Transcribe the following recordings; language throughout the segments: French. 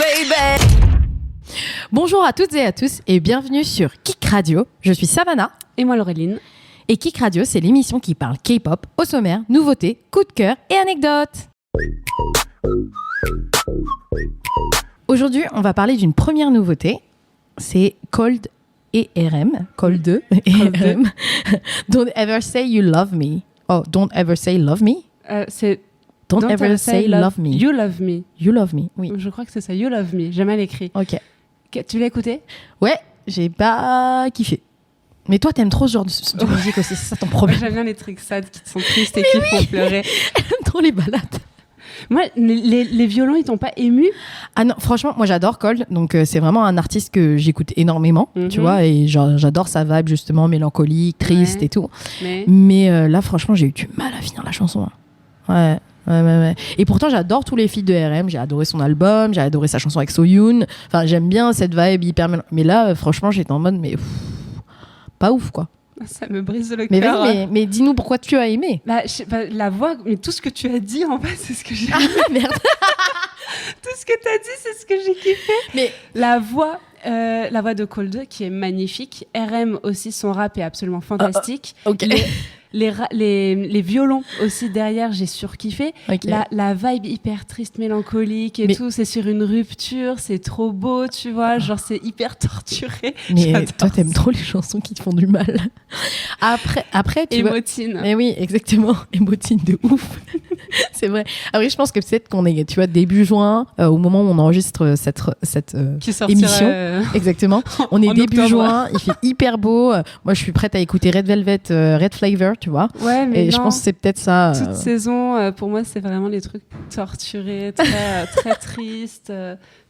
baby. Bonjour à toutes et à tous et bienvenue sur Kik Radio. Je suis Savannah. Et moi Laureline. Et Kik Radio, c'est l'émission qui parle K-pop, au sommaire, nouveautés, coups de cœur et anecdotes. Aujourd'hui, on va parler d'une première nouveauté. C'est Cold et RM. Cold 2 et RM. Don't ever say you love me. Oh, don't ever say love me. C'est Don't ever say love me. You love me. You love me, oui. Je crois que c'est ça, you love me. J'ai mal écrit. Ok. Tu l'as écouté? Ouais, j'ai pas kiffé. Mais toi, t'aimes trop ce genre de musique aussi, c'est ça ton problème. J'aime bien les trucs sad qui te sont tristes et qui font pleurer. J'aime trop les balades. Moi, les violons, ils t'ont pas ému? Ah non, franchement, moi j'adore Cold, donc c'est vraiment un artiste que j'écoute énormément, tu vois, et j'adore sa vibe justement mélancolique, triste et tout. Mais là, franchement, j'ai eu du mal à finir la chanson. Hein. Ouais. Et pourtant, j'adore tous les feats de RM. J'ai adoré son album, j'ai adoré sa chanson avec Soyoon. Enfin, j'aime bien cette vibe hyper Mais là, franchement, j'étais en mode, mais pas ouf, quoi. Ça me brise le cœur. Mais dis-nous pourquoi tu as aimé. La voix, mais tout ce que tu as dit, en fait, c'est ce que j'ai merde. Tout ce que tu as dit, c'est ce que j'ai kiffé. Mais la voix de Cold qui est magnifique. RM aussi, son rap est absolument fantastique. Ok. Les violons aussi derrière, j'ai surkiffé. Okay. La vibe hyper triste, mélancolique et tout, c'est sur une rupture, c'est trop beau, tu vois, genre c'est hyper torturé. Mais toi, t'aimes trop les chansons qui te font du mal. Après tu Émotine. Mais oui, exactement, émotine de ouf. C'est vrai. Après, je pense que peut-être qu'on est, tu vois, début juin, au moment où on enregistre cette émission. Exactement. On est début juin, il fait hyper beau. Moi, je suis prête à écouter Red Velvet, Red Flavor, tu vois. Ouais, mais et je pense que c'est peut-être ça. Toute saison, pour moi, c'est vraiment les trucs torturés, très, très tristes.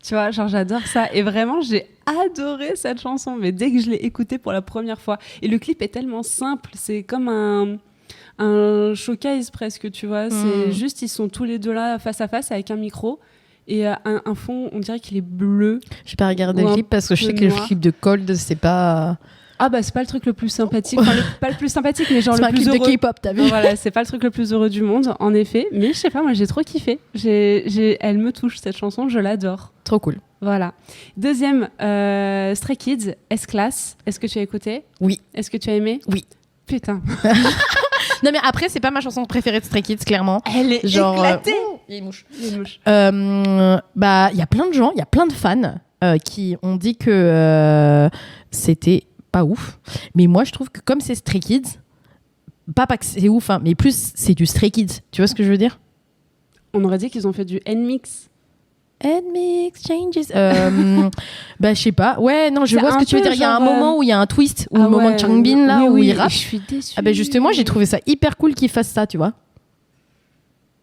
Tu vois, genre j'adore ça. Et vraiment, j'ai adoré cette chanson. Mais dès que je l'ai écoutée pour la première fois. Et le clip est tellement simple. C'est comme un showcase presque, tu vois. C'est juste, ils sont tous les deux là, face à face, avec un micro. Et un fond, on dirait qu'il est bleu. Je vais pas regarder le clip parce que je sais que le clip de Cold, c'est pas... Ah bah c'est pas le truc le plus sympathique, enfin, pas le plus sympathique mais genre c'est le plus heureux. C'est pas un clip de K-pop, t'as vu? Voilà, c'est pas le truc le plus heureux du monde en effet, mais je sais pas, moi j'ai trop kiffé. Elle me touche cette chanson, je l'adore. Trop cool. Voilà. Deuxième, Stray Kids, S-Class. Est-ce que tu as écouté? Oui. Est-ce que tu as aimé? Oui. Putain. Non mais après c'est pas ma chanson préférée de Stray Kids clairement. Elle est éclatée. Il y a une mouche. Bah il y a plein de gens, il y a plein de fans qui ont dit que c'était pas ouf, mais moi je trouve que comme c'est Stray Kids, pas que c'est ouf, hein, mais plus c'est du Stray Kids, tu vois ce que je veux dire? On aurait dit qu'ils ont fait du N-Mix. N-Mix changes. Je sais pas. Ouais, non, je vois ce que tu veux dire. Il y a un moment où il y a un twist, ou le moment de Changbin là, où il rappe. Je suis déçue. Justement, j'ai trouvé ça hyper cool qu'ils fassent ça, tu vois.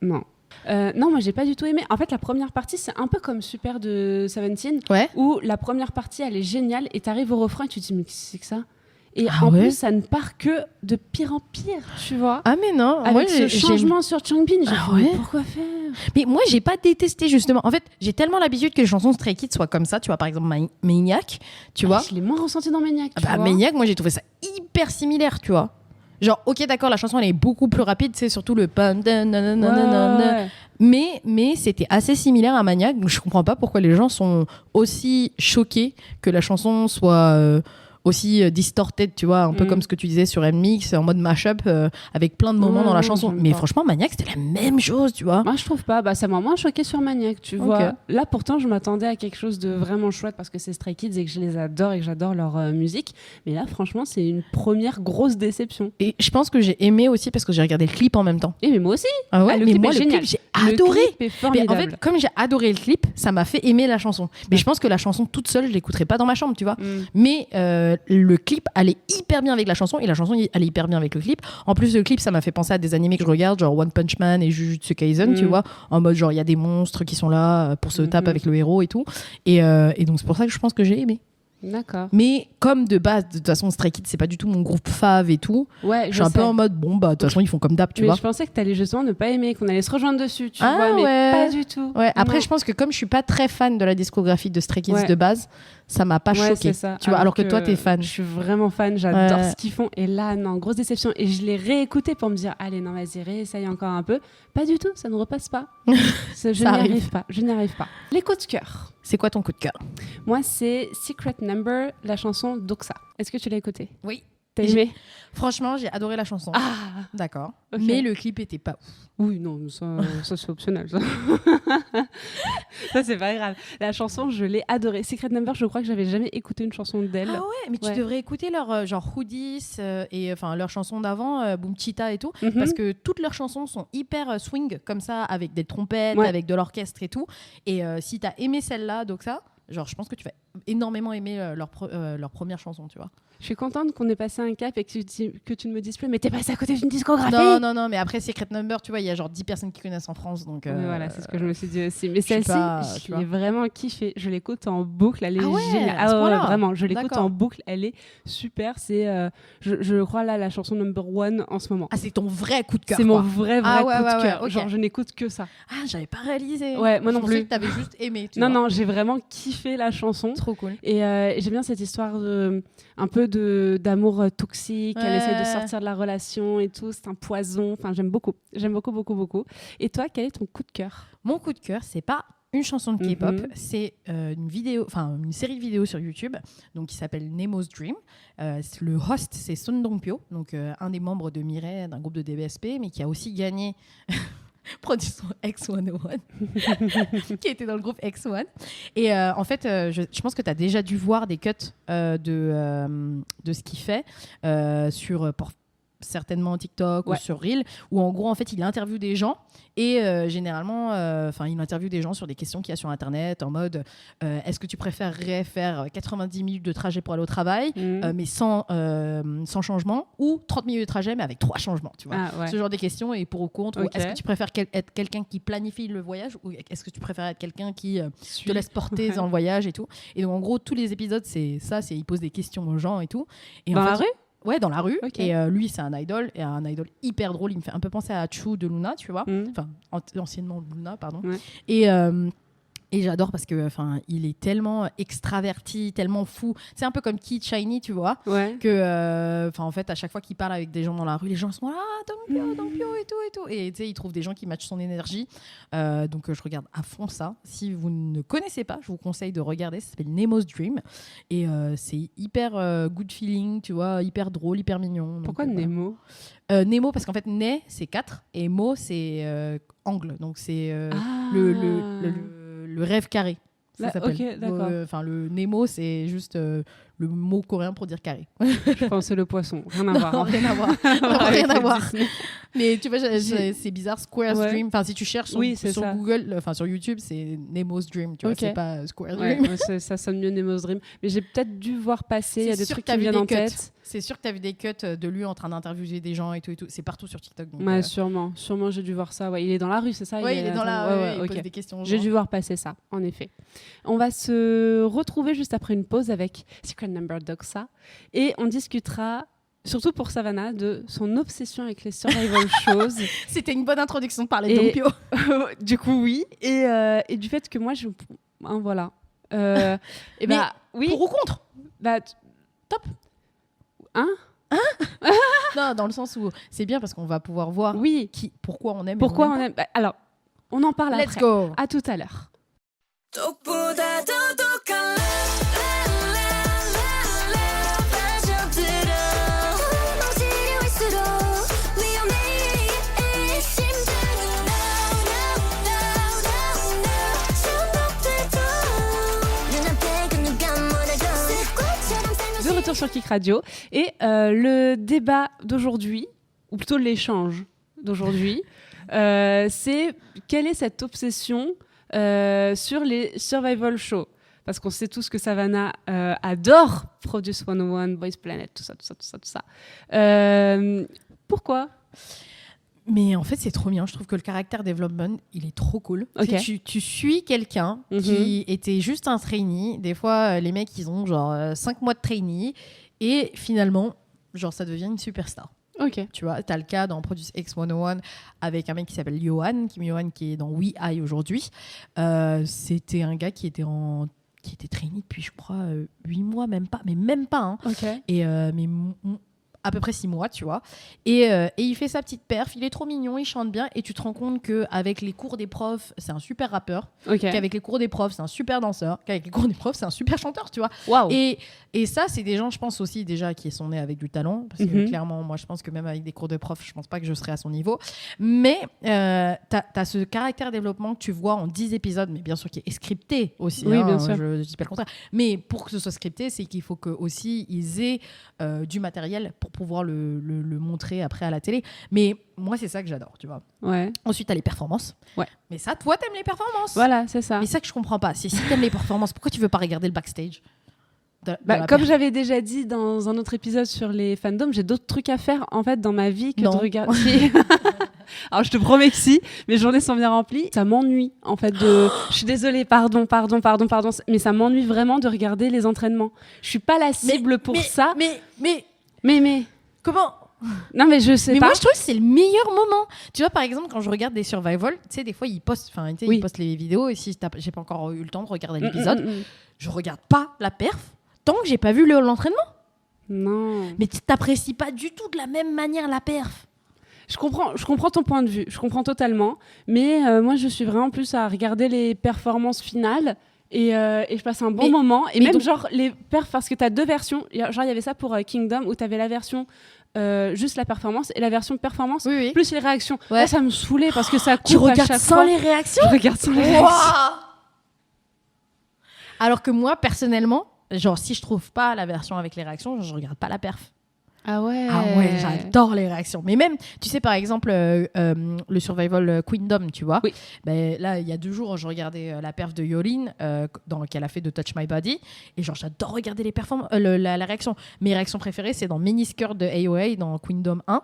Non. Non, moi j'ai pas du tout aimé. En fait, la première partie, c'est un peu comme Super de Seventeen, où la première partie elle est géniale et t'arrives au refrain et tu te dis mais qu'est-ce que c'est que ça? Et en plus, ça ne part que de pire en pire, tu vois. Ah mais non, avec ce changement sur Changbin, pourquoi faire? Mais moi, j'ai pas détesté justement. En fait, j'ai tellement l'habitude que les chansons Stray Kids soient comme ça, tu vois. Par exemple, Maniac, tu vois. Je l'ai moins ressenti dans Maniac. Maniac, moi j'ai trouvé ça hyper similaire, tu vois. Genre, ok, d'accord, la chanson elle est beaucoup plus rapide, c'est surtout le pam, mais c'était assez similaire à Maniac. Donc je comprends pas pourquoi les gens sont aussi choqués que la chanson soit aussi distorted, tu vois, un peu comme ce que tu disais sur N-Mix, en mode mashup, avec plein de moments dans la chanson. Mais franchement, Maniac, c'était la même chose, tu vois. Moi, je trouve pas. Ça m'a moins choqué sur Maniac, tu vois. Là, pourtant, je m'attendais à quelque chose de vraiment chouette parce que c'est Stray Kids et que je les adore et que j'adore leur musique. Mais là, franchement, c'est une première grosse déception. Et je pense que j'ai aimé aussi parce que j'ai regardé le clip en même temps. Et mais moi aussi. Ah ouais, le mais clip moi, est le génial. clip, j'ai adoré. Le clip est formidable. Mais en fait, comme j'ai adoré le clip, ça m'a fait aimer la chanson. Mais je pense que la chanson toute seule, je l'écouterais pas dans ma chambre, tu vois. Mais le clip allait hyper bien avec la chanson et la chanson allait hyper bien avec le clip. En plus, le clip, ça m'a fait penser à des animés que je regarde, genre One Punch Man et Jujutsu Kaisen, tu vois, en mode genre il y a des monstres qui sont là pour se taper avec le héros et tout. Et donc c'est pour ça que je pense que j'ai aimé. D'accord. Mais comme de base, de toute façon, Stray Kids, c'est pas du tout mon groupe fave et tout. Ouais, je suis un peu en mode, bon, bah, de toute façon, ils font comme d'hab, tu vois. Je pensais que t'allais justement ne pas aimer, qu'on allait se rejoindre dessus, tu vois, mais pas du tout. Ouais. Après, je pense que comme je suis pas très fan de la discographie de Stray Kids de base, ça m'a pas choqué. Tu vois, alors que toi, t'es fan. Je suis vraiment fan, j'adore ce qu'ils font. Et là, non, grosse déception. Et je l'ai réécouté pour me dire, allez, non, vas-y, réessaye encore un peu. Pas du tout, ça ne repasse pas. Je n'y arrive pas. Les coups de cœur. C'est quoi ton coup de cœur? Moi, c'est Secret Number, la chanson Doxa. Est-ce que tu l'as écoutée? Oui. T'as aimé? Franchement, j'ai adoré la chanson. Ah, d'accord. Okay. Mais le clip était pas ouf. Oui, non, ça c'est optionnel. Ça. Ça, c'est pas grave. La chanson, je l'ai adorée. Secret Number, je crois que j'avais jamais écouté une chanson d'elle. Ah ouais, mais tu devrais écouter leur genre Hoodies et enfin leurs chansons d'avant, Boom Cheetah et tout, parce que toutes leurs chansons sont hyper swing comme ça, avec des trompettes, avec de l'orchestre et tout. Et si t'as aimé celle-là, donc ça, genre je pense que tu vas énormément aimer leur première chanson, tu vois. Je suis contente qu'on ait passé un cap et que tu ne me dises plus, mais t'es passé à côté d'une discographie. Non, mais après Secret Number, tu vois, il y a genre 10 personnes qui connaissent en France, donc... voilà, c'est ce que je me suis dit aussi. Mais celle-ci, je l'ai vraiment kiffée. Je l'écoute en boucle, elle est géniale. Ah ouais, vraiment, je l'écoute en boucle, elle est super. C'est, je crois, là, la chanson number 1 en ce moment. Ah, c'est ton vrai coup de cœur. C'est mon vrai coup de cœur. Okay. Genre, je n'écoute que ça. Ah, j'avais pas réalisé. Ouais, moi non plus. Je pensais que t'avais juste aimé. Non, j'ai vraiment kiffé la chanson. Trop cool. Et j'aime bien cette histoire un peu d'amour toxique. Elle essaie de sortir de la relation et tout. C'est un poison. Enfin, j'aime beaucoup. J'aime beaucoup. Et toi, quel est ton coup de cœur? Mon coup de cœur, c'est pas une chanson de K-pop, c'est une série de vidéos sur YouTube, donc qui s'appelle Nemo's Dream. Le host, c'est Son Dong-pyo, donc un des membres de Mirai, d'un groupe de DBSP, mais qui a aussi gagné production X101 qui était dans le groupe X1. Et en fait, je pense que tu as déjà dû voir des cuts de ce qu'il fait sur certainement TikTok ou sur Reel, où en gros en fait il interviewe des gens et généralement il interviewe des gens sur des questions qu'il y a sur internet, en mode est-ce que tu préférerais faire 90 minutes de trajet pour aller au travail mais sans changement, ou 30 minutes de trajet mais avec 3 changements, tu vois. Ce genre de questions, et pour ou contre, ou est-ce que tu préfères être quelqu'un qui planifie le voyage, ou est-ce que tu préfères être quelqu'un qui te laisse porter dans le voyage et tout. Et donc en gros tous les épisodes c'est ça, c'est il pose des questions aux gens et tout. Et dans en fait, la rue? Ouais, dans la rue. Et lui, c'est un idol hyper drôle. Il me fait un peu penser à Chu de Luna, tu vois. Enfin, anciennement Luna, pardon. Et j'adore parce que il est tellement extraverti, tellement fou. C'est un peu comme Kid Shiny, tu vois. Que en fait, à chaque fois qu'il parle avec des gens dans la rue, les gens sont là, Dong-pyo et tout. Et tu sais, il trouve des gens qui matchent son énergie. Donc je regarde à fond ça. Si vous ne connaissez pas, je vous conseille de regarder. Ça s'appelle Nemo's Dream. Et c'est hyper good feeling, tu vois, hyper drôle, hyper mignon. Pourquoi Nemo? Nemo, parce qu'en fait, ne, c'est 4 et mo, c'est angle. Donc c'est le rêve carré, ça s'appelle. D'accord. Le Nemo, c'est juste le mot coréen pour dire carré. Je pensais le poisson. Rien à voir. Rien à voir. Mais tu vois, c'est bizarre. Square's Dream. Enfin, si tu cherches sur Google, sur YouTube, c'est Nemo's Dream. Tu vois, c'est pas Square's Dream. Ça sonne mieux Nemo's Dream. Mais j'ai peut-être dû voir passer. Il y a des trucs qui me viennent en tête. C'est sûr que tu as vu des cuts de lui en train d'interviewer des gens et tout. C'est partout sur TikTok. Donc, sûrement j'ai dû voir ça. Il est dans la rue, c'est ça? Oui, il est dans la rue. Il pose des questions. J'ai dû voir passer ça, en effet. On va se retrouver juste après une pause avec Secret Number Doxa. Et on discutera, surtout pour Savannah, de son obsession avec les survival shows. C'était une bonne introduction de parler d'Dong-pyo. Du coup, oui. Et du fait que moi, voilà. Oui. Pour ou contre? Top. Hein? Non, dans le sens où c'est bien parce qu'on va pouvoir voir pourquoi on aime. Pourquoi on aime. Alors, on en parle après. Let's go. À tout à l'heure. De retour sur Kik Radio. Et le débat d'aujourd'hui, ou plutôt l'échange d'aujourd'hui, c'est quelle est cette obsession sur les survival shows? Parce qu'on sait tous que Savannah adore Produce 101, Boys Planet, tout ça. Pourquoi? Mais en fait, c'est trop bien. Je trouve que le character development, il est trop cool. Tu suis quelqu'un qui était juste un trainee. Des fois, les mecs, ils ont genre 5 mois de trainee. Et finalement, genre, ça devient une superstar. Tu vois, t'as le cas dans Produce X101 avec un mec qui s'appelle Yohan qui est dans We I aujourd'hui. C'était un gars qui était trainee depuis, je crois, 8 mois, même pas. Mais même pas. Hein. Et, mais à peu près 6 mois, tu vois. Et il fait sa petite perf, il est trop mignon, il chante bien, et tu te rends compte qu'avec les cours des profs, c'est un super rappeur, qu'avec les cours des profs, c'est un super danseur, qu'avec les cours des profs, c'est un super chanteur, tu vois. Wow. Et ça, c'est des gens, je pense aussi, déjà, qui sont nés avec du talent, parce que clairement, moi, je pense que même avec des cours de profs, je pense pas que je serais à son niveau. Mais t'as ce caractère développement que tu vois en 10 épisodes, mais bien sûr qui est scripté aussi. Oui, bien sûr. Je dis pas le contraire. Mais pour que ce soit scripté, c'est qu'il faut que aussi ils aient du matériel pour pouvoir le montrer après à la télé. Mais moi, c'est ça que j'adore, tu vois. Ouais. Ensuite, t'as les performances. Ouais. Mais ça, toi, t'aimes les performances. Voilà, c'est ça. Mais ça que je comprends pas. Si t'aimes les performances, pourquoi tu veux pas regarder le backstage comme j'avais déjà dit dans un autre épisode sur les fandoms, j'ai d'autres trucs à faire en fait dans ma vie que de regarder. Alors je te promets que si, mes journées sont bien remplies. Ça m'ennuie en fait de. Je suis désolée, pardon, mais ça m'ennuie vraiment de regarder les entraînements. Je suis pas la cible pour ça. Mais comment? Non mais je sais mais pas. Moi je trouve que c'est le meilleur moment. Tu vois par exemple quand je regarde des survival, tu sais des fois ils postent, ils postent les vidéos et si j'ai pas encore eu le temps de regarder l'épisode, je regarde pas la perf tant que j'ai pas vu l'entraînement. Non. Mais tu t'apprécies pas du tout de la même manière la perf. Je comprends ton point de vue, je comprends totalement. Mais moi, je suis vraiment plus à regarder les performances finales et je passe un bon moment. Et même donc... genre les perfs, parce que tu as 2 versions. Genre, il y avait ça pour Kingdom où tu avais la version juste la performance et la version performance plus les réactions. Ouais. Là, ça me saoulait parce que ça coupe tu regardes à chaque sans fois. Les réactions. Je regarde sans les réactions. Alors que moi, personnellement, genre si je trouve pas la version avec les réactions, je regarde pas la perf. Ah ouais, j'adore les réactions. Mais même, tu sais, par exemple, le Survival Queendom, tu vois. Oui. Ben, là, il y a 2 jours, je regardais la perf de Yolene qu'elle a fait de Touch My Body. Et genre, j'adore regarder les performances, la réaction. Mes réactions préférées, c'est dans Miniskirt de AOA, dans Queendom 1,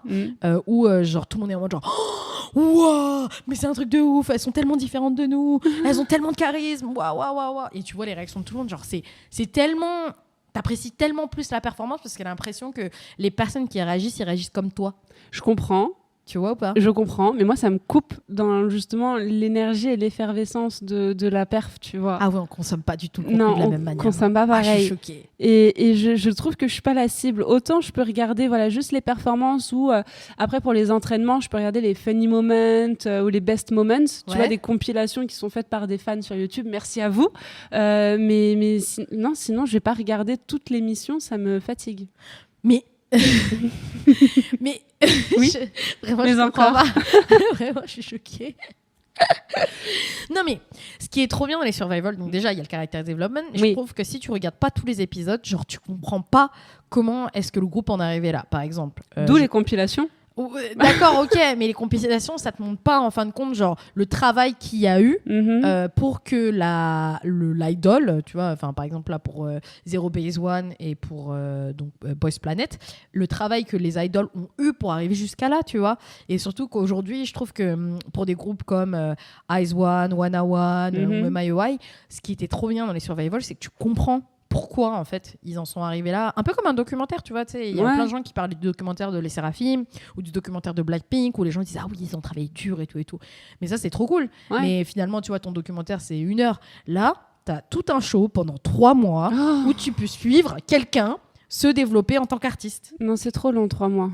où genre, tout le monde est en mode genre, wow, mais c'est un truc de ouf, elles sont tellement différentes de nous, elles ont tellement de charisme, waouh. Et tu vois les réactions de tout le monde, genre, c'est tellement... T'apprécies tellement plus la performance parce qu'elle a l'impression que les personnes qui réagissent, ils réagissent comme toi. Je comprends. Tu vois ou pas? Je comprends, mais moi, ça me coupe dans justement l'énergie et l'effervescence de la perf, tu vois. Ah oui, on consomme pas du tout le contenu de la même manière. Non, on consomme pas pareil. Je suis choquée. Et je trouve que je suis pas la cible. Autant je peux regarder juste les performances ou après pour les entraînements, je peux regarder les funny moments ou les best moments. Tu vois, des compilations qui sont faites par des fans sur YouTube. Merci à vous. Mais sinon, je vais pas regarder toute l'émission, ça me fatigue. Mais oui, vraiment, mais encore vraiment, je suis choquée. Non mais ce qui est trop bien dans les survival, donc déjà il y a le character development. Je trouve que si tu regardes pas tous les épisodes, genre tu comprends pas comment est-ce que le groupe en est arrivé là, par exemple. D'où les compilations. D'accord, ok, mais les compilations, ça te montre pas en fin de compte genre le travail qu'il y a eu pour que l'idol, tu vois, enfin par exemple là pour Zero Base One et pour Boys Planet, le travail que les idols ont eu pour arriver jusqu'à là, tu vois. Et surtout qu'aujourd'hui, je trouve que pour des groupes comme Eyes One, Wanna One ou même IOI, ce qui était trop bien dans les survival, c'est que tu comprends pourquoi en fait ils en sont arrivés là, un peu comme un documentaire, tu vois, il y a plein de gens qui parlent du documentaire de Les Seraphim ou du documentaire de Blackpink où les gens disent ah oui ils ont travaillé dur et tout, mais ça c'est trop cool. Mais finalement tu vois ton documentaire c'est 1 heure, là t'as tout un show pendant 3 mois où tu peux suivre quelqu'un se développer en tant qu'artiste. Non, c'est trop long, 3 mois.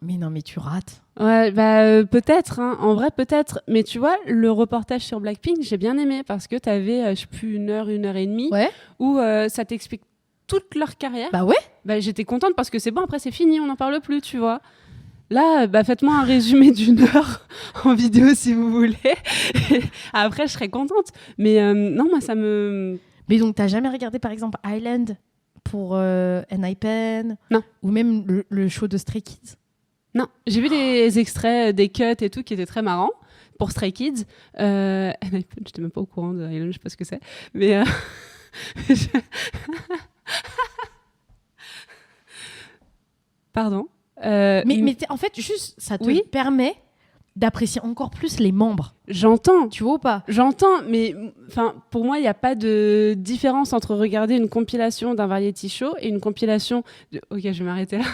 Mais non, mais tu rates. Ouais, peut-être, hein. En vrai, peut-être. Mais tu vois, le reportage sur Blackpink, j'ai bien aimé parce que t'avais, je sais plus, 1 heure et demie, où ça t'explique toute leur carrière. Bah ouais. J'étais contente parce que c'est bon, après c'est fini, on n'en parle plus, tu vois. Là, faites-moi un résumé d'1 heure en vidéo si vous voulez. Après, je serais contente. Mais non, moi, ça me... Mais donc, t'as jamais regardé, par exemple, Island pour N.I.P.N. Non. Ou même le show de Stray Kids? Non, j'ai vu des extraits, des cuts et tout qui étaient très marrants pour Stray Kids. J'étais même pas au courant de Island, je sais pas ce que c'est. Mais pardon. Mais en fait, juste, ça te permet d'apprécier encore plus les membres. J'entends. Tu vois ou pas? J'entends, mais pour moi, il n'y a pas de différence entre regarder une compilation d'un variety show et une compilation de... Ok, je vais m'arrêter là.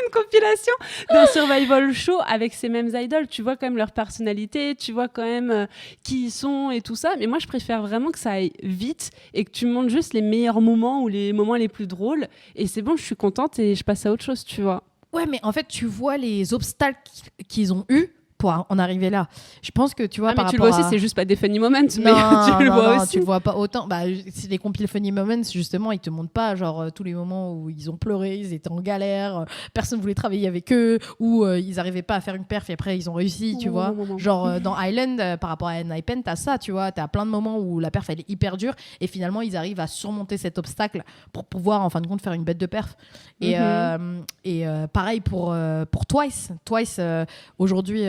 Une compilation d'un survival show avec ces mêmes idoles. Tu vois quand même leur personnalité, tu vois quand même qui ils sont et tout ça. Mais moi, je préfère vraiment que ça aille vite et que tu montres juste les meilleurs moments ou les moments les plus drôles. Et c'est bon, je suis contente et je passe à autre chose, tu vois. Ouais, mais en fait, tu vois les obstacles qu'ils ont eus pour en arriver là. Je pense que tu vois par mais tu rapport le vois aussi, à... c'est juste pas des funny moments, mais tu le non, vois non, aussi. tu le vois pas autant. Bah, c'est les compiles funny moments, justement, ils te montrent pas genre tous les moments où ils ont pleuré, ils étaient en galère, personne voulait travailler avec eux, ou ils arrivaient pas à faire une perf et après ils ont réussi, tu vois. Genre dans Island, par rapport à N.I.P.E.N, t'as ça, tu vois, t'as plein de moments où la perf elle est hyper dure et finalement ils arrivent à surmonter cet obstacle pour pouvoir en fin de compte faire une bête de perf. Et pareil pour Twice. Twice aujourd'hui,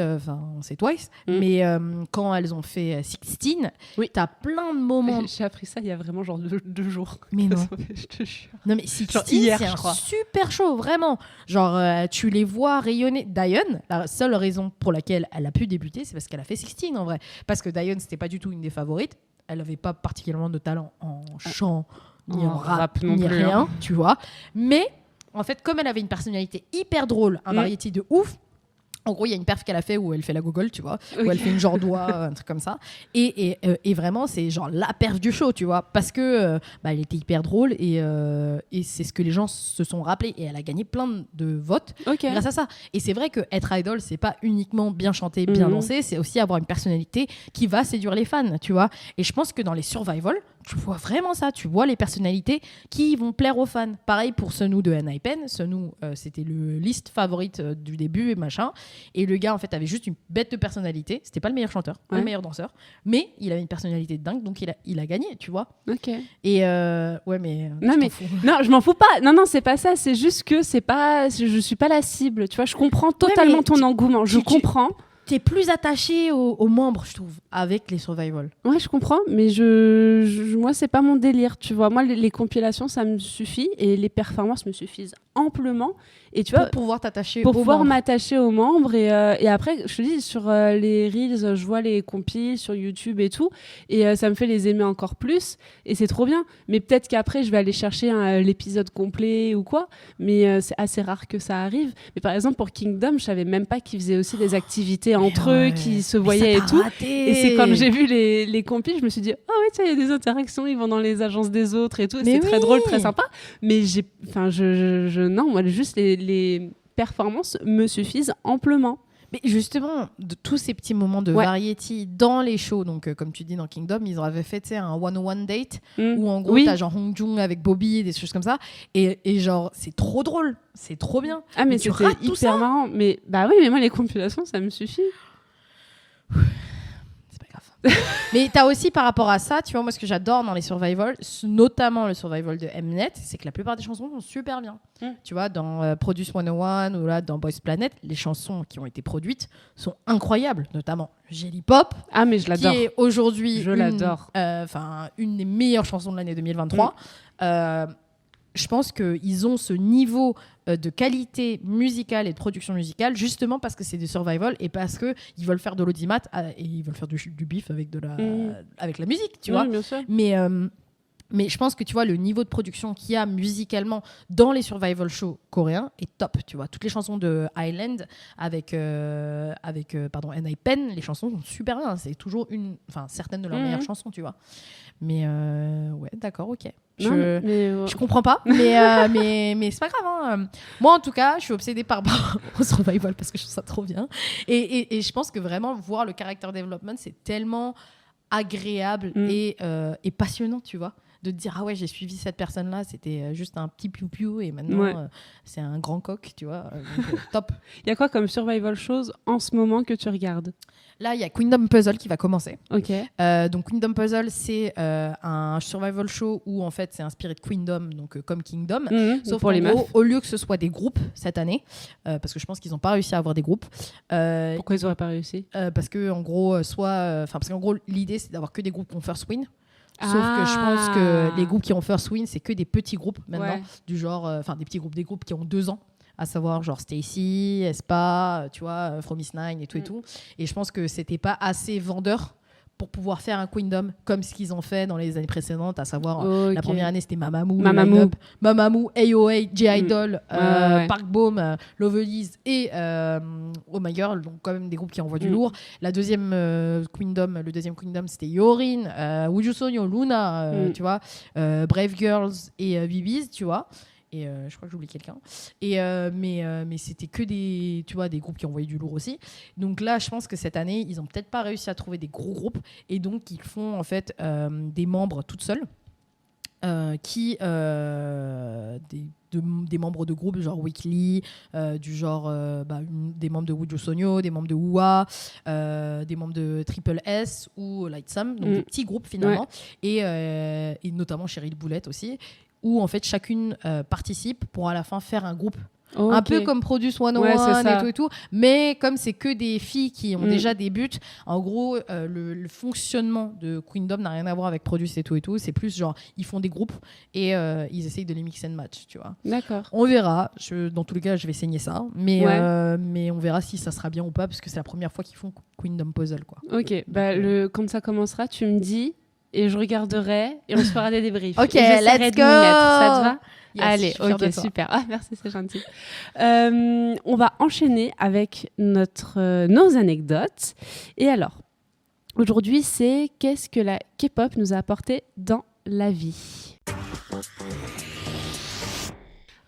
c'est Twice. Mais quand elles ont fait 16, t'as plein de moments. J'ai appris ça il y a vraiment genre 2 jours. Mais non. Je te jure. Non, mais 16, c'est un super show, vraiment. Genre, tu les vois rayonner. Diane, la seule raison pour laquelle elle a pu débuter, c'est parce qu'elle a fait 16 en vrai. Parce que Diane, c'était pas du tout une des favorites. Elle avait pas particulièrement de talent en chant, ni en rap, ni rien, tu vois. Mais, en fait, comme elle avait une personnalité hyper drôle, un variété de ouf. En gros, il y a une perf qu'elle a fait où elle fait la gogole, tu vois, où elle fait une genre doigt, un truc comme ça. Et vraiment, c'est genre la perf du show, tu vois, parce que elle était hyper drôle et c'est ce que les gens se sont rappelés. Et elle a gagné plein de votes grâce à ça. Et c'est vrai qu'être idol, c'est pas uniquement bien chanter, bien danser, c'est aussi avoir une personnalité qui va séduire les fans, tu vois. Et je pense que dans les survival, tu vois vraiment ça, tu vois les personnalités qui vont plaire aux fans. Pareil pour Sunwoo de N.I.P.E.N. Sunwoo, c'était le list favorite du début et machin. Et le gars, en fait, avait juste une bête de personnalité. C'était pas le meilleur chanteur, pas le meilleur danseur, mais il avait une personnalité de dingue, donc il a gagné, tu vois. Et ouais, mais non, je m'en fous pas. Non, c'est pas ça. C'est juste que je suis pas la cible. Tu vois, je comprends totalement ton engouement. Je comprends. T'es plus attaché aux membres, je trouve, avec les survival. Ouais, je comprends, mais moi, c'est pas mon délire, tu vois. Moi, les compilations, ça me suffit et les performances me suffisent amplement. Et tu vois, pour pouvoir t'attacher pour pouvoir m'attacher aux membres. Et après, je te dis, sur les Reels, je vois les compiles sur YouTube et tout. Et ça me fait les aimer encore plus. Et c'est trop bien. Mais peut-être qu'après, je vais aller chercher l'épisode complet ou quoi. Mais c'est assez rare que ça arrive. Mais par exemple, pour Kingdom, je savais même pas qu'ils faisaient aussi des activités entre eux, qui se voyaient et tout. Et c'est quand j'ai vu les compiles, je me suis dit, oh ouais, tiens, il y a des interactions, ils vont dans les agences des autres et tout. C'est très drôle, très sympa. Mais non, moi, juste les performances me suffisent amplement. Mais justement, de tous ces petits moments de variety dans les shows, donc comme tu dis dans Kingdom, ils avaient fait un 101 date où en gros t'as genre Hong Jung avec Bobby et des choses comme ça, et genre c'est trop drôle, c'est trop bien. Ah mais c'était hyper marrant. Mais bah oui, mais moi les compilations ça me suffit. Mais t'as aussi par rapport à ça, tu vois, moi ce que j'adore dans les survival, notamment le survival de Mnet, c'est que la plupart des chansons sont super bien. Tu vois, dans Produce 101 ou là dans Boys Planet, les chansons qui ont été produites sont incroyables, notamment Jelly Pop. Ah mais je l'adore. Qui est aujourd'hui une des meilleures chansons de l'année 2023. Je pense qu'ils ont ce niveau de qualité musicale et de production musicale justement parce que c'est des survival et parce qu'ils veulent faire de l'audimat et ils veulent faire du bif avec avec la musique, tu vois. Bien sûr. Mais je pense que tu vois le niveau de production qu'il y a musicalement dans les survival shows coréens est top, tu vois. Toutes les chansons de Island avec N.I.P.E.N, les chansons sont super bien, c'est toujours certaines de leurs meilleures chansons, tu vois. Mais ouais, d'accord, ok. Je comprends pas, mais c'est pas grave. Hein. Moi, en tout cas, je suis obsédée par au survival parce que je trouve ça trop bien. Et je pense que vraiment voir le character development, c'est tellement agréable et passionnant, tu vois. De te dire, ah ouais, j'ai suivi cette personne-là, c'était juste un petit piou-piou et maintenant c'est un grand coq, tu vois. Donc, top. Il y a quoi comme survival shows en ce moment que tu regardes ? Là, il y a Kingdom Puzzle qui va commencer. Ok. Donc Kingdom Puzzle, c'est un survival show où en fait c'est inspiré de Queendom, donc comme Kingdom. Sauf pour les meufs. Au lieu que ce soit des groupes cette année, parce que je pense qu'ils n'ont pas réussi à avoir des groupes. Pourquoi ils n'auraient pas réussi ? Parce que en gros, parce qu'en gros l'idée c'est d'avoir que des groupes qui ont first win. Sauf que je pense que les groupes qui ont first win, c'est que des petits groupes maintenant, du genre, des petits groupes, des groupes qui ont 2 ans. À savoir genre Stacy, Espa, tu vois, From Is 9 et tout et tout. Et je pense que c'était pas assez vendeur pour pouvoir faire un Queendom comme ce qu'ils ont fait dans les années précédentes, à savoir la première année c'était Mamamoo, AOA, J-Idol, Park Bom, Lovelyz et Oh My Girl, donc quand même des groupes qui envoient du lourd. Le deuxième Queendom c'était Yorin, Woo Sonyo, Luna, tu vois, Brave Girls et BB's, tu vois. Et je crois que j'oublie quelqu'un. Mais c'était que des groupes qui envoyaient du lourd aussi. Donc là, je pense que cette année, ils n'ont peut-être pas réussi à trouver des gros groupes. Et donc, ils font en fait des membres toutes seules. Des membres de groupes genre Weekly, du genre des membres de Woo Sonyo, des membres de Woowa, des membres de Triple S ou Lightsam, donc des petits groupes finalement. Et notamment Cheryl Boulette aussi, où en fait chacune participe pour à la fin faire un groupe. Un peu comme Produce 101 et tout. Mais comme c'est que des filles qui ont déjà des buts, en gros, le fonctionnement de Queendom n'a rien à voir avec Produce et tout. C'est plus genre, ils font des groupes et ils essayent de les mix and match, tu vois. D'accord. On verra. Dans tous les cas, je vais saigner ça. Mais on verra si ça sera bien ou pas, parce que c'est la première fois qu'ils font Queendom Puzzle, quoi. Ok, quand ça commencera, tu me dis... Et je regarderai et on se fera des débriefs. Ok, let's go. Ça te va? Yes, allez, ok, super. Ah, merci, c'est gentil. On va enchaîner avec nos anecdotes. Et alors, aujourd'hui, c'est qu'est-ce que la K-pop nous a apporté dans la vie?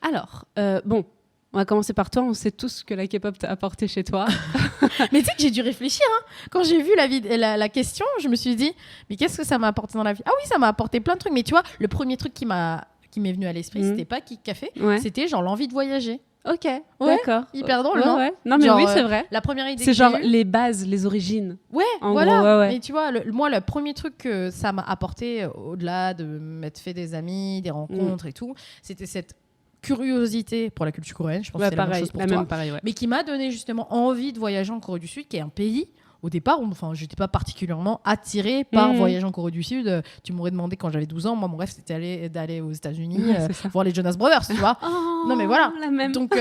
Alors, on va commencer par toi. On sait tous ce que la K-pop t'a apporté chez toi. Mais tu sais que j'ai dû réfléchir. Quand j'ai vu la question, je me suis dit, mais qu'est-ce que ça m'a apporté dans la vie? Ah oui, ça m'a apporté plein de trucs. Mais tu vois, le premier truc qui m'est venu à l'esprit, c'était pas Kick Café, c'était genre l'envie de voyager. Ok, d'accord. Hyper drôle, non? Non, mais genre, oui, c'est vrai. La première idée c'est genre les bases, les origines. Ouais, voilà. Gros, Mais tu vois, moi, le premier truc que ça m'a apporté, au-delà de m'être fait des amis, des rencontres et tout, c'était cette curiosité pour la culture coréenne. Je pense que c'est la même chose pour toi. Mais qui m'a donné justement envie de voyager en Corée du Sud, qui est un pays... Au départ, j'étais pas particulièrement attirée par voyager en Corée du Sud. Tu m'aurais demandé quand j'avais 12 ans. Moi, mon rêve, c'était d'aller aux États-Unis, voir les Jonas Brothers, tu vois. Non, mais voilà. La même. Donc,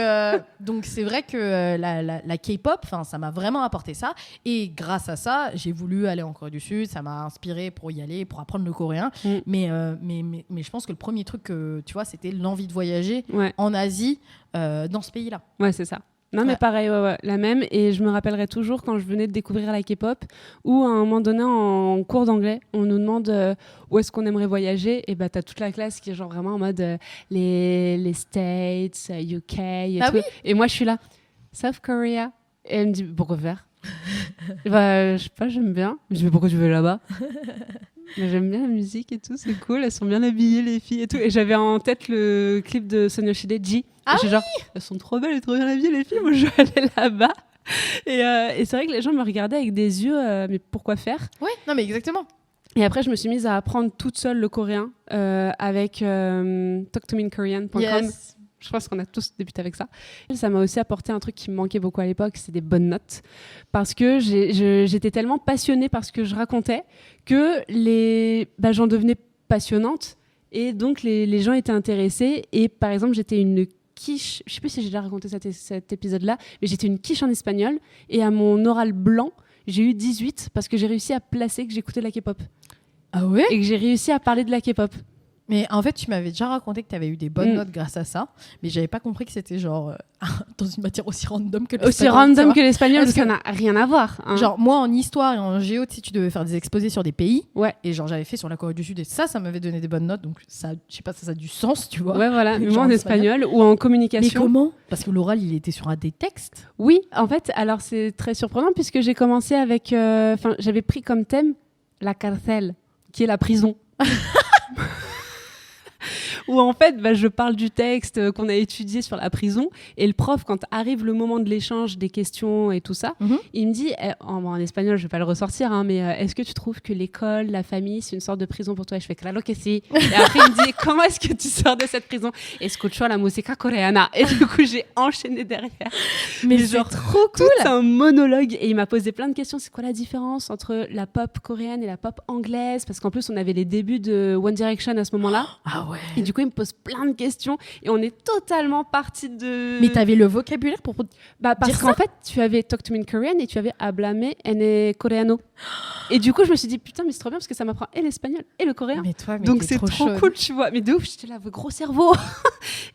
c'est vrai que la K-pop, ça m'a vraiment apporté ça. Et grâce à ça, j'ai voulu aller en Corée du Sud. Ça m'a inspirée pour y aller, pour apprendre le coréen. Mais je pense que le premier truc, tu vois, c'était l'envie de voyager en Asie, dans ce pays-là. Ouais, c'est ça. Non, mais pareil, la même. Et je me rappellerai toujours quand je venais de découvrir la K-pop, où à un moment donné, en cours d'anglais, on nous demande où est-ce qu'on aimerait voyager. Et t'as toute la classe qui est genre vraiment en mode les States, UK et tout. Oui. Et moi, je suis là, South Korea. Et elle me dit, pourquoi faire? Je sais pas, j'aime bien. Je dis, mais pourquoi tu veux là-bas? Mais j'aime bien la musique et tout, c'est cool. Elles sont bien habillées, les filles et tout. Et j'avais en tête le clip de Son Yoshide, G. Ah oui, genre, elles sont trop belles et trop bien habillées, les filles. Moi, je vais aller là-bas. Et c'est vrai que les gens me regardaient avec des yeux, mais pourquoi faire? Ouais, non, mais exactement. Et après, je me suis mise à apprendre toute seule le coréen avec talktomeInKorean.com. Yes. Je pense qu'on a tous débuté avec ça. Ça m'a aussi apporté un truc qui me manquait beaucoup à l'époque, c'est des bonnes notes. Parce que j'étais tellement passionnée par ce que je racontais que j'en devenais passionnante. Et donc, les gens étaient intéressés. Et par exemple, j'étais une quiche. Je ne sais plus si j'ai déjà raconté cet épisode-là, mais j'étais une quiche en espagnol. Et à mon oral blanc, j'ai eu 18 parce que j'ai réussi à placer que j'écoutais de la K-pop. Ah ouais? Et que j'ai réussi à parler de la K-pop. Mais en fait, tu m'avais déjà raconté que tu avais eu des bonnes notes grâce à ça, mais j'avais pas compris que c'était genre dans une matière aussi random que l'espagnol. Aussi random que l'espagnol, parce que ça n'a rien à voir. Hein. Genre, moi, en histoire et en géo, tu devais faire des exposés sur des pays. Ouais. Et genre, j'avais fait sur la Corée du Sud et ça m'avait donné des bonnes notes. Donc, ça, je sais pas, ça a du sens, tu vois. Ouais, voilà. Mais moi, en espagnol ou en communication. Mais comment? Parce que l'oral, il était sur des textes. Oui, en fait, alors c'est très surprenant puisque j'ai commencé avec. J'avais pris comme thème la cárcel, qui est la prison. Où en fait, je parle du texte qu'on a étudié sur la prison et le prof, quand arrive le moment de l'échange des questions et tout ça, il me dit, en espagnol, je vais pas le ressortir, hein, mais est-ce que tu trouves que l'école, la famille, c'est une sorte de prison pour toi? Et je fais claro que si. Et après, il me dit, comment est-ce que tu sors de cette prison? Escucho la música coreana. Et du coup, j'ai enchaîné derrière. Mais genre, trop cool. C'est un monologue et il m'a posé plein de questions. C'est quoi la différence entre la pop coréenne et la pop anglaise? Parce qu'en plus, on avait les débuts de One Direction à ce moment-là. Ah ouais. Et du coup, il me pose plein de questions et on est totalement parti de... Mais t'avais le vocabulaire pour parce qu'en fait, tu avais Talk to me in Korean et tu avais Hablame en coreano. Et du coup, je me suis dit, putain, mais c'est trop bien parce que ça m'apprend et l'espagnol et le coréen. Donc c'est trop cool, tu vois. Mais de ouf, j'étais là, gros cerveau.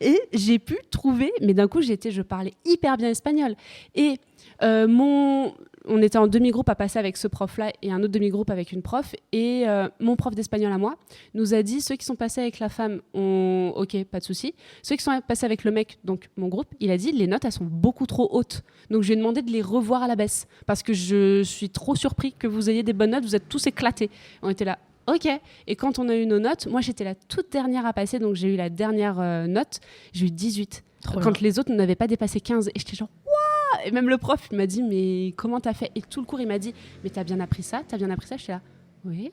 Et j'ai pu trouver, mais d'un coup, je parlais hyper bien espagnol. Et on était en demi-groupe à passer avec ce prof-là et un autre demi-groupe avec une prof. Et mon prof d'espagnol à moi nous a dit, ceux qui sont passés avec la femme, ok, pas de souci. Ceux qui sont passés avec le mec, donc mon groupe, il a dit, les notes, elles sont beaucoup trop hautes. Donc je lui ai demandé de les revoir à la baisse parce que je suis trop surpris que vous ayez des bonnes notes, vous êtes tous éclatés. On était là, ok. Et quand on a eu nos notes, moi j'étais la toute dernière à passer, donc j'ai eu la dernière note, j'ai eu 18. Quand les autres n'avaient pas dépassé 15. Et j'étais genre, waouh! Et même le prof il m'a dit, mais comment t'as fait? Et tout le cours il m'a dit, mais t'as bien appris ça? J'étais là, oui.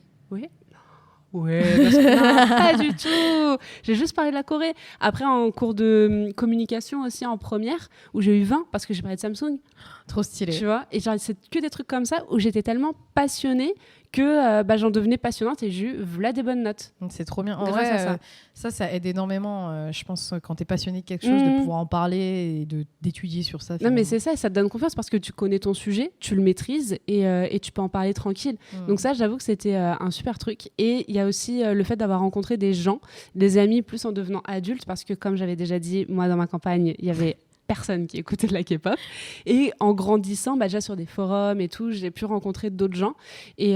Ouais, parce que non, pas du tout. J'ai juste parlé de la Corée. Après, en cours de communication aussi, en première, où j'ai eu 20 parce que j'ai parlé de Samsung. Trop stylé. Tu vois, et genre, c'est que des trucs comme ça où j'étais tellement passionnée que j'en devenais passionnante et j'ai eu voilà des bonnes notes. Donc c'est trop bien. En vrai, ça aide énormément, je pense, quand tu es passionné de quelque chose, de pouvoir en parler et d'étudier sur ça. Non, mais c'est ça, ça te donne confiance parce que tu connais ton sujet, tu le maîtrises et tu peux en parler tranquille. Donc ça, j'avoue que c'était un super truc. Et il y a aussi le fait d'avoir rencontré des gens, des amis, plus en devenant adulte, parce que comme j'avais déjà dit, moi, dans ma campagne, il y avait personne qui écoutait de la K-pop. Et en grandissant, déjà sur des forums et tout, j'ai pu rencontrer d'autres gens. Et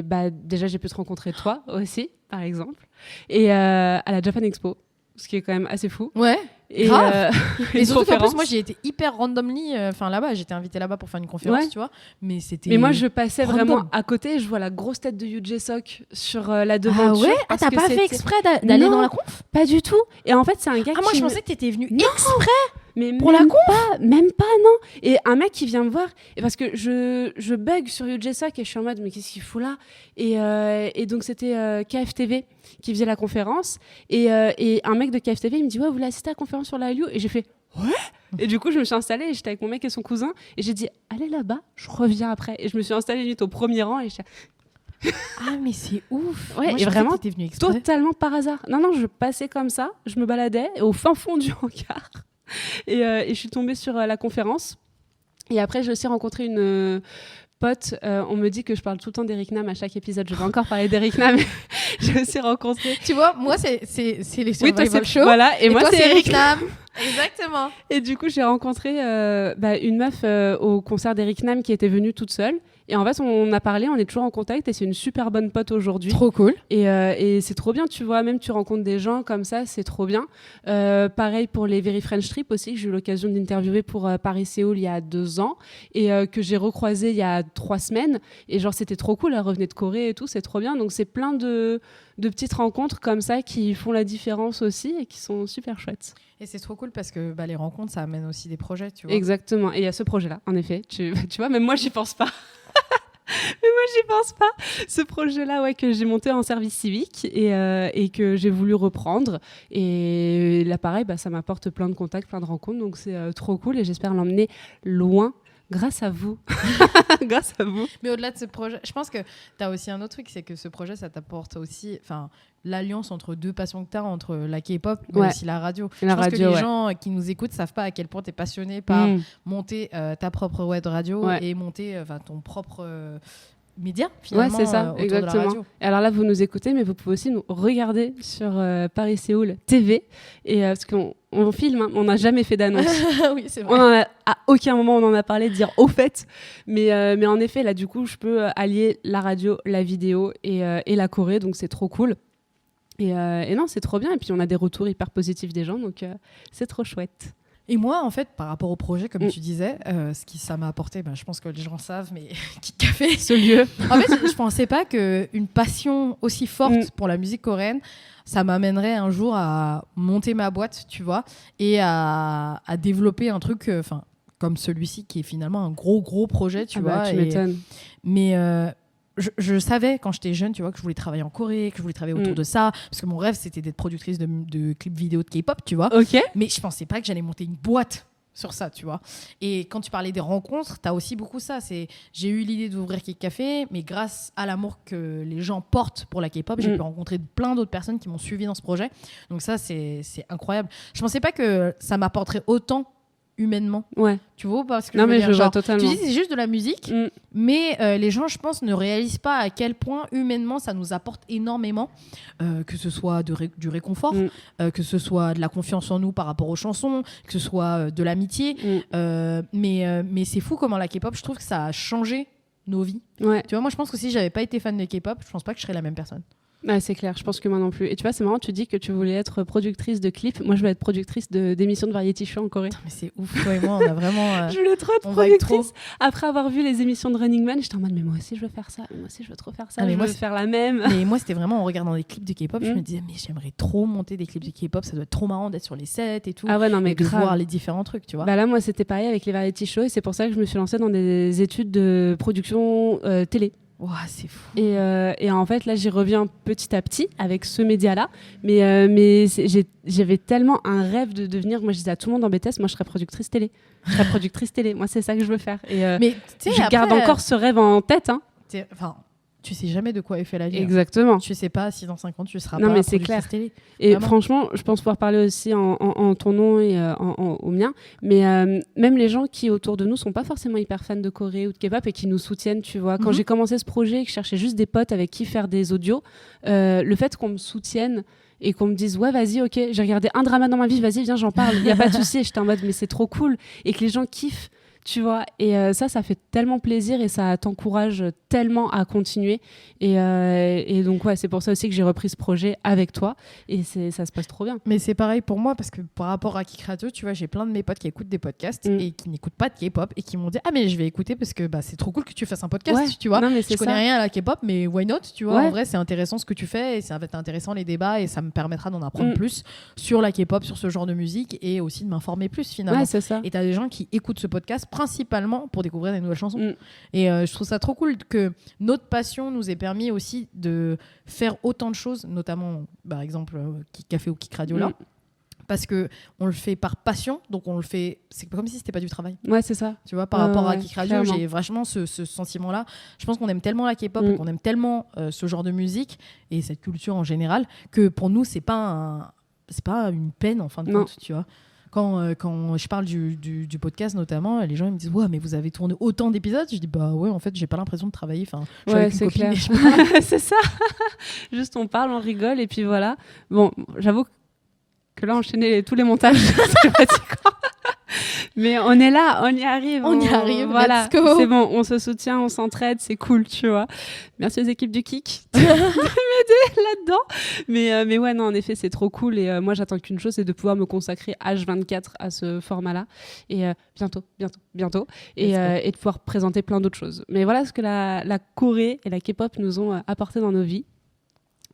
déjà, j'ai pu te rencontrer toi aussi, par exemple. Et à la Japan Expo, ce qui est quand même assez fou. Ouais. Et grave. Et surtout qu'en plus, moi, j'ai été hyper randomly. Là-bas, j'étais invitée là-bas pour faire une conférence, tu vois. Mais c'était. Mais moi, je passais vraiment à côté. Et je vois la grosse tête de Yoo Jae-suk sur la devanture. Ah ouais. T'as pas fait exprès d'aller dans la conf? Pas du tout. Et en fait, c'est un gars moi, je pensais que t'étais venue exprès. Mais pour la conf? Même pas, non. Et un mec qui vient me voir, et parce que je bug sur Yoo Jae-suk et je suis en mode, mais qu'est-ce qu'il fout là? Et donc, c'était KFTV qui faisait la conférence. Et un mec de KFTV, il me dit, ouais, vous voulez assister à la conférence sur la Hallyu? Et j'ai fait, ouais. Et du coup, je me suis installée et j'étais avec mon mec et son cousin. Et j'ai dit, allez là-bas, je reviens après. Et je me suis installée limite au premier rang et ah mais c'est ouf. Ouais, moi, et vraiment exprès. Totalement par hasard. Non, je passais comme ça, je me baladais au fin fond du hangar. Et je suis tombée sur la conférence. Et après, j'ai aussi rencontré une pote. On me dit que je parle tout le temps d'Eric Nam à chaque épisode. Je vais encore parler d'Eric Nam. J'ai aussi rencontré... Tu vois, moi, c'est les Survival Show. Voilà, et moi, toi, c'est Eric Nam. Exactement. Et du coup, j'ai rencontré une meuf au concert d'Eric Nam qui était venue toute seule. Et en fait, on a parlé, on est toujours en contact et c'est une super bonne pote aujourd'hui. Trop cool. Et c'est trop bien, tu vois, même tu rencontres des gens comme ça, c'est trop bien. Pareil pour les Very French Trip aussi, que j'ai eu l'occasion d'interviewer pour Paris-Séoul il y a 2 ans et que j'ai recroisé il y a 3 semaines. Et genre, c'était trop cool, elle revenait de Corée et tout, c'est trop bien. Donc, c'est plein de petites rencontres comme ça qui font la différence aussi et qui sont super chouettes. Et c'est trop cool parce que les rencontres, ça amène aussi des projets, tu vois. Exactement. Et il y a ce projet-là, en effet. Tu vois, même moi, j'y pense pas. Mais moi, j'y pense pas. Ce projet-là, ouais, que j'ai monté en service civique et que j'ai voulu reprendre. Et là, pareil, ça m'apporte plein de contacts, plein de rencontres. Donc, c'est trop cool et j'espère l'emmener loin. Grâce à vous. Grâce à vous. Mais au-delà de ce projet, je pense que tu as aussi un autre truc, c'est que ce projet, ça t'apporte aussi l'alliance entre deux passions que tu as, entre la K-pop et aussi la radio. Je pense que les gens qui nous écoutent savent pas à quel point tu es passionné par monter ta propre web radio et monter ton propre... médias finalement, c'est ça, exactement. De la radio. Et alors là, vous nous écoutez, mais vous pouvez aussi nous regarder sur Paris-Séoul TV. Et parce qu'on filme, hein, on n'a jamais fait d'annonce. Oui, c'est vrai. À aucun moment on en a parlé, de dire au fait. Mais en effet, là, du coup, je peux allier la radio, la vidéo et la Corée, donc c'est trop cool. Et non, c'est trop bien. Et puis on a des retours hyper positifs des gens, donc c'est trop chouette. Et moi, en fait, par rapport au projet, comme tu disais, ce qui ça m'a apporté, je pense que les gens savent, mais Kit Café, ce lieu. En fait, je pensais pas qu'une passion aussi forte pour la musique coréenne, ça m'amènerait un jour à monter ma boîte, tu vois, et à développer un truc, comme celui-ci, qui est finalement un gros projet, tu vois. Tu m'étonnes. Mais je savais quand j'étais jeune, tu vois, que je voulais travailler en Corée, que je voulais travailler autour de ça, parce que mon rêve c'était d'être productrice de clips vidéo de K-pop, tu vois. Ok. Mais je pensais pas que j'allais monter une boîte sur ça, tu vois. Et quand tu parlais des rencontres, tu as aussi beaucoup ça. J'ai eu l'idée d'ouvrir Kick Café, mais grâce à l'amour que les gens portent pour la K-pop, j'ai pu rencontrer plein d'autres personnes qui m'ont suivi dans ce projet. Donc ça, c'est incroyable. Je pensais pas que ça m'apporterait autant humainement. Ouais. Tu vois, parce que je vois totalement. Tu dis c'est juste de la musique, mais les gens, je pense, ne réalisent pas à quel point humainement ça nous apporte énormément, que ce soit du réconfort, que ce soit de la confiance en nous par rapport aux chansons, que ce soit de l'amitié. Mais c'est fou comment la K-pop, je trouve que ça a changé nos vies. Ouais. Tu vois, moi, je pense que si j'avais pas été fan de K-pop, je pense pas que je serais la même personne. Ouais, c'est clair, je pense que moi non plus. Et tu vois, c'est marrant, tu dis que tu voulais être productrice de clips. Moi, je voulais être productrice d'émissions de variety show en Corée. Putain, mais c'est ouf, toi et moi, on a vraiment... je voulais trop être productrice. Après avoir vu les émissions de Running Man, j'étais en mode, mais moi aussi, je veux faire ça. Moi aussi, je veux trop faire ça. Je veux faire la même. Mais moi, c'était vraiment en regardant des clips de K-pop, je me disais, mais j'aimerais trop monter des clips de K-pop. Ça doit être trop marrant d'être sur les sets et tout. Ah ouais, non, mais et de voir les différents trucs, tu vois. Bah là, moi, c'était pareil avec les variety shows. Et c'est pour ça que je me suis lancée dans des études de production télé. Wow, c'est fou. Et en fait, là, j'y reviens petit à petit avec ce média-là. Mais j'avais tellement un rêve de devenir... Moi, je disais à tout le monde en BTS, moi, je serais productrice télé. Moi, c'est ça que je veux faire. Et mais, je garde encore ce rêve en tête. Hein. Tu sais jamais de quoi est fait la vie. Exactement. Hein. Tu sais pas si dans 5 ans, tu seras non, pas mais c'est clair. Télé. Et vraiment. Franchement, je pense pouvoir parler aussi en ton nom et au mien. Mais même les gens qui, autour de nous, sont pas forcément hyper fans de Corée ou de K-pop et qui nous soutiennent, tu vois. Quand j'ai commencé ce projet et que je cherchais juste des potes avec qui faire des audios, le fait qu'on me soutienne et qu'on me dise ouais vas-y ok j'ai regardé un drama dans ma vie, vas-y viens j'en parle, il y a pas de souci, j'étais en mode mais c'est trop cool, et que les gens kiffent, tu vois, et ça fait tellement plaisir et ça t'encourage tellement à continuer, et donc ouais, c'est pour ça aussi que j'ai repris ce projet avec toi, et ça se passe trop bien. Mais c'est pareil pour moi, parce que par rapport à Kick Radio, tu vois, j'ai plein de mes potes qui écoutent des podcasts et qui n'écoutent pas de K-pop et qui m'ont dit ah mais je vais écouter parce que c'est trop cool que tu fasses un podcast, tu vois. Non, mais je connais rien à la K-pop, mais why not, tu vois. En vrai c'est intéressant ce que tu fais et ça va être intéressant les débats et ça me permettra d'en apprendre plus sur la K-pop, sur ce genre de musique, et aussi de m'informer plus finalement. Ouais, c'est ça. Et t'as des gens qui écoutent ce podcast principalement pour découvrir des nouvelles chansons. Et je trouve ça trop cool que notre passion nous ait permis aussi de faire autant de choses, notamment par exemple Kick Café ou Kick Radio là. Parce que on le fait par passion, donc on le fait, c'est comme si c'était pas du travail. Ouais, c'est ça. Tu vois, par rapport à Kick Radio, j'ai vachement ce sentiment-là. Je pense qu'on aime tellement la K-pop et qu'on aime tellement ce genre de musique et cette culture en général que pour nous c'est pas une peine en fin de compte, tu vois. Quand je parle du podcast notamment, les gens ils me disent ouais mais vous avez tourné autant d'épisodes, je dis bah ouais en fait j'ai pas l'impression de travailler, enfin je suis avec une copine clair. C'est ça. Juste on parle, on rigole et puis voilà. Bon, j'avoue que là enchaîner tous les montages c'est fatigant. Mais on est là, on y arrive. Voilà, let's go. C'est bon, on se soutient, on s'entraide, c'est cool, tu vois. Merci aux équipes du Kick de m'aider là-dedans. Mais ouais, non, en effet, c'est trop cool. Et moi, j'attends qu'une chose, c'est de pouvoir me consacrer H24 à ce format-là. Et bientôt. Et de pouvoir présenter plein d'autres choses. Mais voilà ce que la Corée et la K-pop nous ont apporté dans nos vies.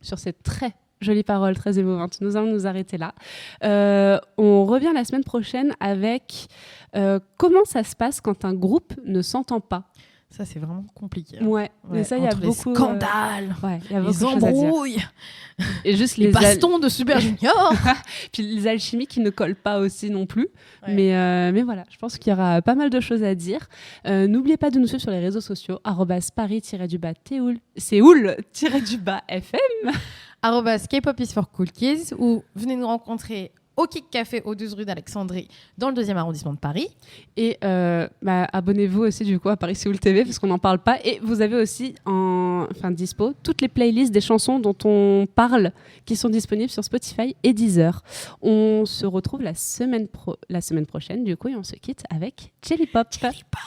Sur cette très jolie parole, très émouvante. Nous allons nous arrêter là. On revient la semaine prochaine avec comment ça se passe quand un groupe ne s'entend pas. Ça, c'est vraiment compliqué. Ouais, mais ça, il y a beaucoup... scandales, y a les embrouilles, et juste les bastons de Super Junior. Puis les alchimies qui ne collent pas aussi non plus. Ouais. Mais voilà, je pense qu'il y aura pas mal de choses à dire. N'oubliez pas de nous suivre sur les réseaux sociaux, @paris-Seoul-FM. @K-pop is for cool kids, ou venez nous rencontrer au Kick Café au 12 rue d'Alexandrie dans le 2e arrondissement de Paris. Et abonnez-vous aussi du coup à Paris Séoul TV parce qu'on n'en parle pas. Et vous avez aussi dispo toutes les playlists des chansons dont on parle qui sont disponibles sur Spotify et Deezer. On se retrouve la semaine prochaine du coup et on se quitte avec Jelly Pop. Jelly Pop.